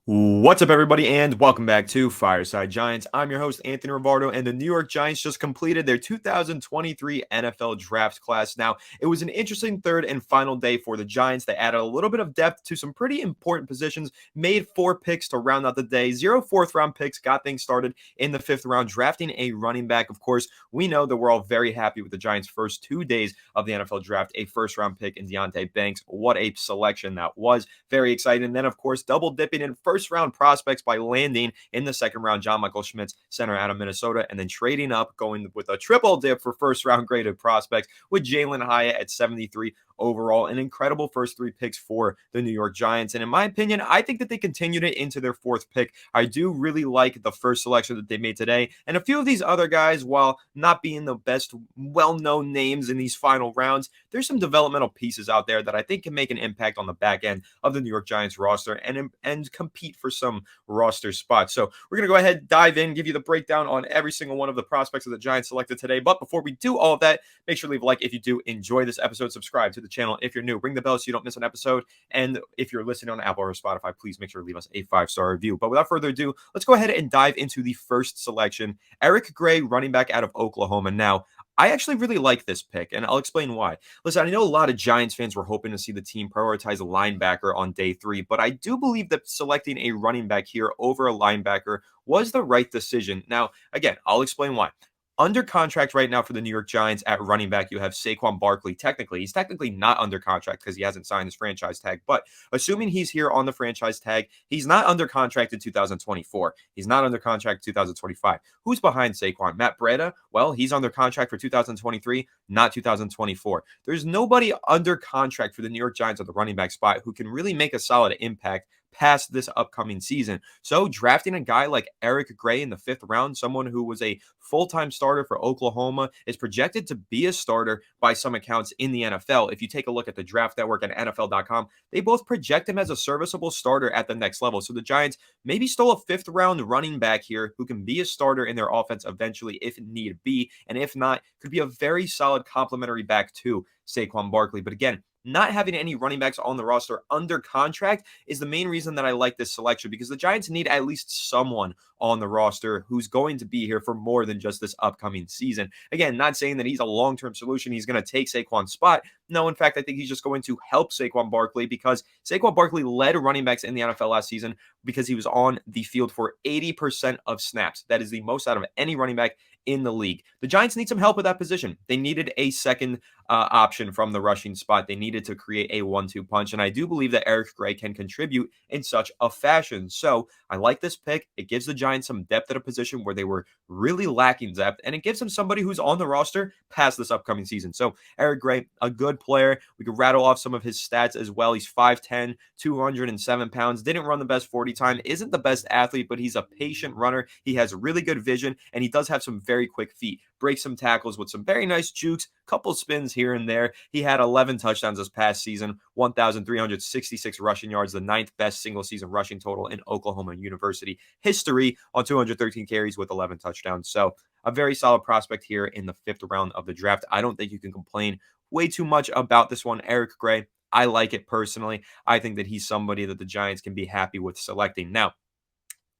What's up, everybody, and welcome back to Fireside Giants. I'm your host, Anthony Rivardo, and the New York Giants just completed their 2023 NFL draft class. Now, it was an interesting third and final day for the Giants. They added a little bit of depth to some pretty important positions, made 4 picks to round out the day. 0 fourth-round picks got things started in the 5th round, drafting a running back. Of course, we know that we're all very happy with the Giants' first 2 days of the NFL draft, a first-round pick in Deontay Banks. What a selection that was. Very exciting. And then, of course, double dipping in first round prospects by landing in the 2nd round John Michael Schmitz, center out of Minnesota, and then trading up, going with a triple dip for first round graded prospects with Jalen Hyatt at 73 overall. An incredible first 3 picks for the New York Giants. And in my opinion, I think that they continued it into their 4th pick. I do really like the first selection that they made today. And a few of these other guys, while not being the best well-known names in these final rounds, there's some developmental pieces out there that I think can make an impact on the back end of the New York Giants roster and compete for some roster spots. So we're going to go ahead, dive in, give you the breakdown on every single one of the prospects that the Giants selected today. But before we do all of that, make sure to leave a like if you do enjoy this episode. Subscribe to the channel if you're new. Ring the bell so you don't miss an episode. And if you're listening on Apple or Spotify, please make sure to leave us a 5-star review. But without further ado, let's go ahead and dive into the first selection. Eric Gray, running back out of Oklahoma. Now, I actually really like this pick, and I'll explain why. Listen, I know a lot of Giants fans were hoping to see the team prioritize a linebacker on day 3, but I do believe that selecting a running back here over a linebacker was the right decision. Now, again, I'll explain why. Under contract right now for the New York Giants at running back, you have Saquon Barkley. He's technically not under contract because he hasn't signed his franchise tag. But assuming he's here on the franchise tag, he's not under contract in 2024. He's not under contract in 2025. Who's behind Saquon? Matt Breida? Well, he's under contract for 2023, not 2024. There's nobody under contract for the New York Giants at the running back spot who can really make a solid impact past this upcoming season. So drafting a guy like Eric Gray in the 5th round, someone who was a full-time starter for Oklahoma, is projected to be a starter by some accounts in the NFL. If you take a look at the Draft Network and NFL.com, they both project him as a serviceable starter at the next level. So the Giants maybe stole a 5th round running back here who can be a starter in their offense eventually if need be, and if not, could be a very solid complementary back to Saquon Barkley. But again, not having any running backs on the roster under contract is the main reason that I like this selection, because the Giants need at least someone on the roster who's going to be here for more than just this upcoming season. Again, not saying that he's a long-term solution. He's going to take Saquon's spot. No, in fact, I think he's just going to help Saquon Barkley, because Saquon Barkley led running backs in the NFL last season because he was on the field for 80% of snaps. That is the most out of any running back in the league. The Giants need some help with that position. They needed a second option from the rushing spot. They needed to create a 1-2 punch, and I do believe that Eric Gray can contribute in such a fashion. So I like this pick. It gives the Giants some depth at a position where they were really lacking depth, and it gives them somebody who's on the roster past this upcoming season. So Eric Gray, a good player. We could rattle off some of his stats as well. He's 5'10", 207 pounds, didn't run the best 40 time, isn't the best athlete, but he's a patient runner. He has really good vision, and he does have some very quick feet. Breaks some tackles with some very nice jukes, couple spins here and there. He had 11 touchdowns this past season, 1,366 rushing yards, the 9th best single season rushing total in Oklahoma University history on 213 carries with 11 touchdowns. So a very solid prospect here in the 5th round of the draft. I don't think you can complain way too much about this one. Eric Gray, I like it personally. I think that he's somebody that the Giants can be happy with selecting. Now,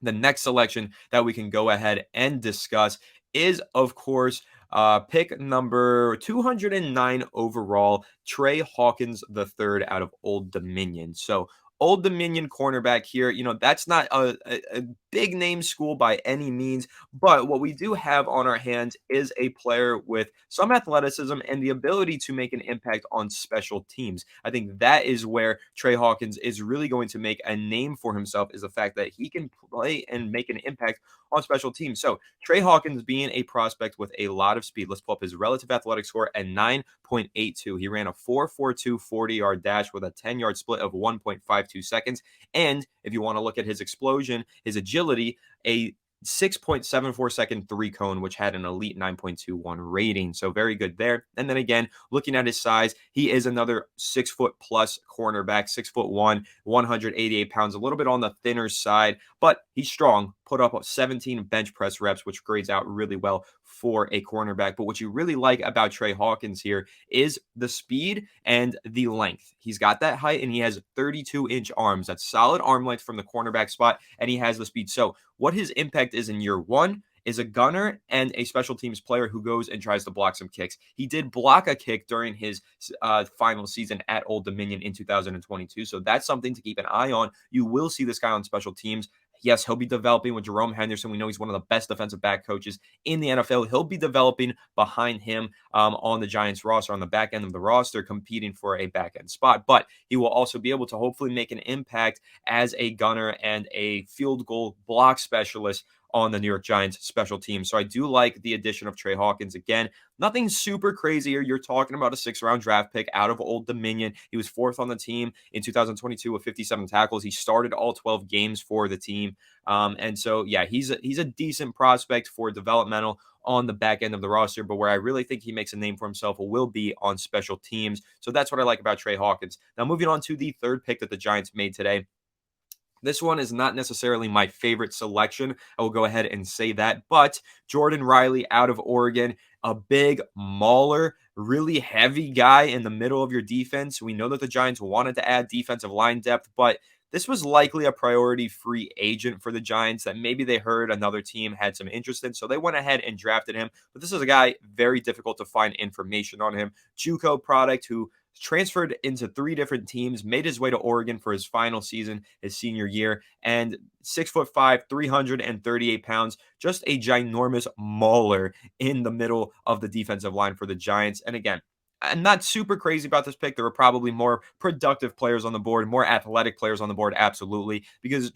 the next selection that we can go ahead and discuss is, of course, pick number 209 overall, Trey Hawkins III out of Old Dominion. So Old Dominion cornerback here, that's not a big name school by any means, but what we do have on our hands is a player with some athleticism and the ability to make an impact on special teams. I think that is where Trey Hawkins is really going to make a name for himself, is the fact that he can play and make an impact on special teams. So Trey Hawkins being a prospect with a lot of speed. Let's pull up his relative athletic score at 9.82. He ran a 4.42 40-yard dash with a 10-yard split of 1.52 seconds. And if you want to look at his explosion, his agility, a 6.74 second 3-cone, which had an elite 9.21 rating. So very good there. And then again, looking at his size, he is another 6 foot plus cornerback, 6'1", 188 pounds, a little bit on the thinner side, but he's strong. Put up 17 bench press reps, which grades out really well for a cornerback. But what you really like about Trey Hawkins here is the speed and the length. He's got that height and he has 32-inch arms. That's solid arm length from the cornerback spot, and he has the speed. So what his impact is in year one is a gunner and a special teams player who goes and tries to block some kicks. He did block a kick during his final season at Old Dominion in 2022. So that's something to keep an eye on. You will see this guy on special teams. Yes, he'll be developing with Jerome Henderson. We know he's one of the best defensive back coaches in the NFL. He'll be developing behind him on the Giants roster, on the back end of the roster, competing for a back end spot. But he will also be able to hopefully make an impact as a gunner and a field goal block specialist on the New York Giants special team. So I do like the addition of Trey Hawkins. Again, nothing super crazy here. You're talking about a 6th-round draft pick out of Old Dominion. He was 4th on the team in 2022 with 57 tackles. He started all 12 games for the team. And so, yeah, he's a decent prospect for developmental on the back end of the roster, but where I really think he makes a name for himself will be on special teams. So that's what I like about Trey Hawkins. Now, moving on to the 3rd pick that the Giants made today. This one is not necessarily my favorite selection. I will go ahead and say that. But Jordan Riley out of Oregon, a big mauler, really heavy guy in the middle of your defense. We know that the Giants wanted to add defensive line depth, but this was likely a priority free agent for the Giants that maybe they heard another team had some interest in. So they went ahead and drafted him. But this is a guy very difficult to find information on him. JUCO product who transferred into 3 different teams, made his way to Oregon for his final season, his senior year, and 6'5", 338 pounds, just a ginormous mauler in the middle of the defensive line for the Giants. And again, I'm not super crazy about this pick. There were probably more productive players on the board, more athletic players on the board, absolutely, because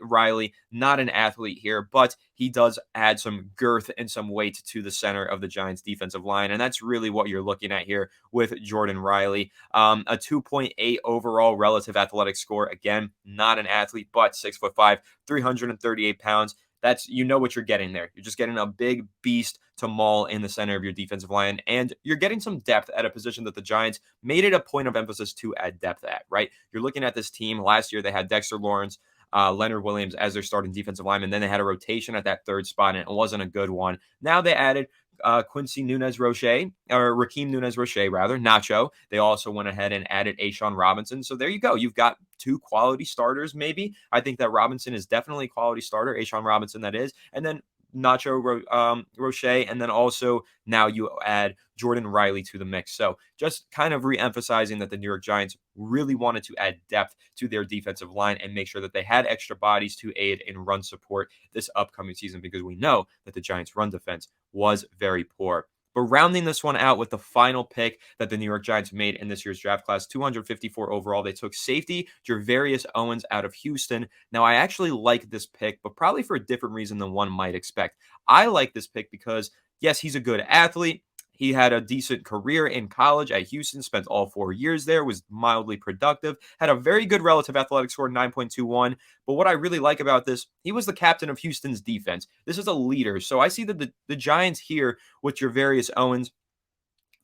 Riley, not an athlete here, but he does add some girth and some weight to the center of the Giants' defensive line, and that's really what you're looking at here with Jordan Riley. A 2.8 overall relative athletic score. Again, not an athlete, but 6'5", 338 pounds. That's, you know what you're getting there. You're just getting a big beast to maul in the center of your defensive line, and you're getting some depth at a position that the Giants made it a point of emphasis to add depth at, right? You're looking at this team. Last year, they had Dexter Lawrence, Leonard Williams as their starting defensive lineman. Then they had a rotation at that 3rd spot, and it wasn't a good one. Now they added Quincy Nunez-Roche, or Rakeem Nunez-Roche, rather, Nacho. They also went ahead and added A'Shawn Robinson. So there you go. You've got 2 quality starters, maybe. I think that Robinson is definitely a quality starter, A'Shawn Robinson, that is. And then Nacho Roche, and then also now you add Jordan Riley to the mix. So just kind of re-emphasizing that the New York Giants really wanted to add depth to their defensive line and make sure that they had extra bodies to aid in run support this upcoming season, because we know that the Giants' run defense was very poor. But rounding this one out with the final pick that the New York Giants made in this year's draft class, 254 overall, they took safety Jervarius Owens out of Houston. Now, I actually like this pick, but probably for a different reason than one might expect. I like this pick because, yes, he's a good athlete. He had a decent career in college at Houston, spent all 4 years there, was mildly productive, had a very good relative athletic score, 9.21. But what I really like about this, he was the captain of Houston's defense. This is a leader. So I see that the Giants here with Jervarius Owens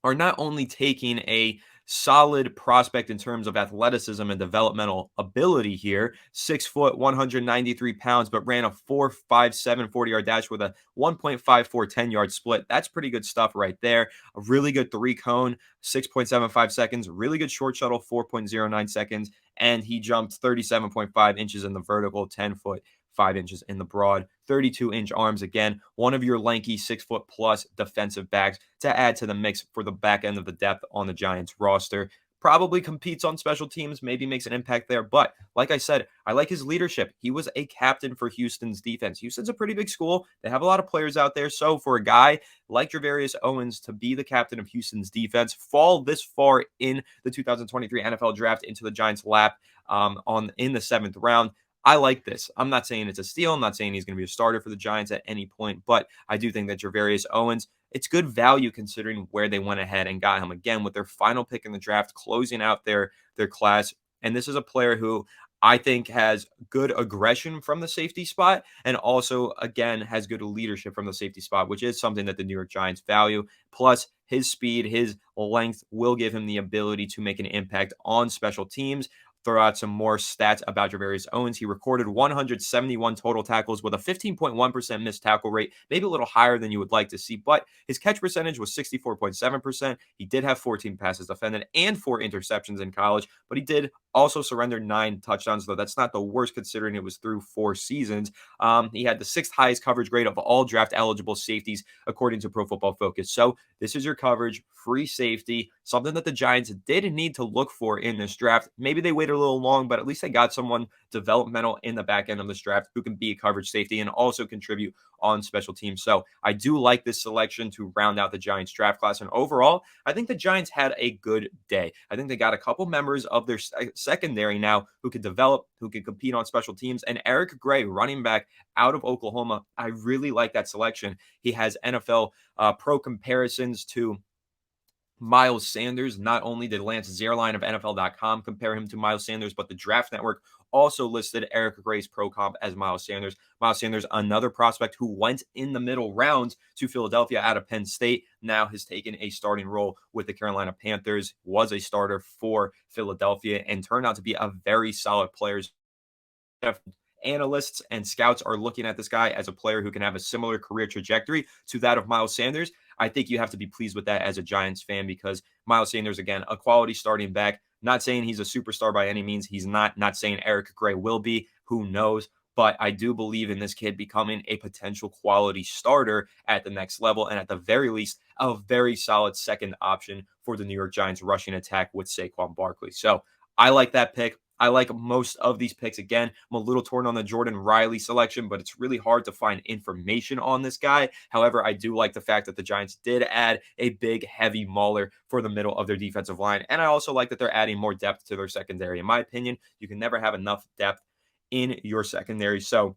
are not only taking a solid prospect in terms of athleticism and developmental ability here, 6 foot, 193 pounds, but ran a 4.57 40-yard dash with a 1.54 10-yard split. That's pretty good stuff right there. A really good 3-cone, 6.75 seconds, really good short shuttle, 4.09 seconds, and he jumped 37.5 inches in the vertical, 10 foot, 5 inches in the broad, 32-inch arms. Again, one of your lanky 6-foot plus defensive backs to add to the mix for the back end of the depth on the Giants roster. Probably competes on special teams, maybe makes an impact there. But like I said, I like his leadership. He was a captain for Houston's defense. Houston's a pretty big school. They have a lot of players out there. So for a guy like Jervarius Owens to be the captain of Houston's defense, fall this far in the 2023 NFL draft into the Giants' lap in the 7th round, I like this. I'm not saying it's a steal. I'm not saying he's going to be a starter for the Giants at any point, but I do think that Jervarius Owens, it's good value considering where they went ahead and got him again with their final pick in the draft, closing out their class. And this is a player who I think has good aggression from the safety spot and also, again, has good leadership from the safety spot, which is something that the New York Giants value. Plus, his speed, his length will give him the ability to make an impact on special teams. Throw out some more stats about Javarius Owens. He recorded 171 total tackles with a 15.1% missed tackle rate, maybe a little higher than you would like to see, but his catch percentage was 64.7%. He did have 14 passes defended and 4 interceptions in college, but he did also surrendered 9 touchdowns, though that's not the worst considering it was through 4 seasons. He had the 6th highest coverage grade of all draft eligible safeties, according to Pro Football Focus. So this is your coverage, free safety, something that the Giants did need to look for in this draft. Maybe they waited a little long, but at least they got someone developmental in the back end of this draft who can be a coverage safety and also contribute on special teams. So I do like this selection to round out the Giants draft class. And overall, I think the Giants had a good day. I think they got a couple members of their secondary now who could develop, who could compete on special teams. And Eric Gray, running back out of Oklahoma, I really like that selection. He has NFL pro comparisons to Miles Sanders. Not only did Lance Zierlein of NFL.com compare him to Miles Sanders, but the Draft Network also listed Eric Gray's pro comp as Miles Sanders. Miles Sanders, another prospect who went in the middle rounds to Philadelphia out of Penn State, now has taken a starting role with the Carolina Panthers, was a starter for Philadelphia, and turned out to be a very solid player. Analysts and scouts are looking at this guy as a player who can have a similar career trajectory to that of Miles Sanders. I think you have to be pleased with that as a Giants fan because Miles Sanders, again, a quality starting back. Not saying he's a superstar by any means. He's not. Not saying Eric Gray will be. Who knows? But I do believe in this kid becoming a potential quality starter at the next level, and at the very least, a very solid second option for the New York Giants rushing attack with Saquon Barkley. So I like that pick. I like most of these picks. Again, I'm a little torn on the Jordan Riley selection, but it's really hard to find information on this guy. However, I do like the fact that the Giants did add a big, heavy mauler for the middle of their defensive line. And I also like that they're adding more depth to their secondary. In my opinion, you can never have enough depth in your secondary. So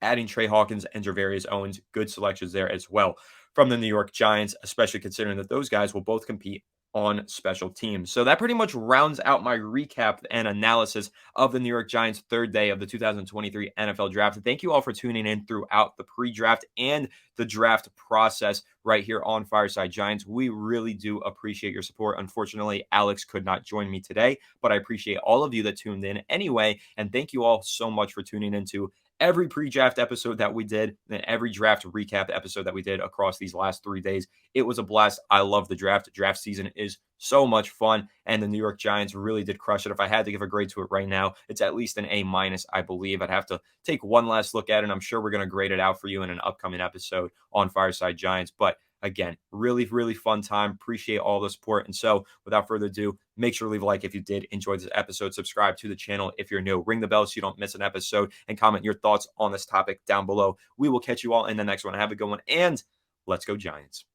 adding Trey Hawkins and Javarius Owens, good selections there as well from the New York Giants, especially considering that those guys will both compete on special teams. So that pretty much rounds out my recap and analysis of the New York Giants' third day of the 2023 NFL Draft. Thank you all for tuning in throughout the pre-draft and the draft process right here on Fireside Giants. We really do appreciate your support. Unfortunately, Alex could not join me today, but I appreciate all of you that tuned in anyway. And thank you all so much for tuning into every pre-draft episode that we did and every draft recap episode that we did across these last 3 days. It was a blast. I love the draft. Draft season is so much fun, and the New York Giants really did crush it. If I had to give a grade to it right now, it's at least an A-, I believe. I'd have to take one last look at it, and I'm sure we're going to grade it out for you in an upcoming episode on Fireside Giants. But again, really, really fun time. Appreciate all the support. And so without further ado, make sure to leave a like if you did enjoy this episode. Subscribe to the channel if you're new. Ring the bell so you don't miss an episode, and comment your thoughts on this topic down below. We will catch you all in the next one. Have a good one, and let's go Giants.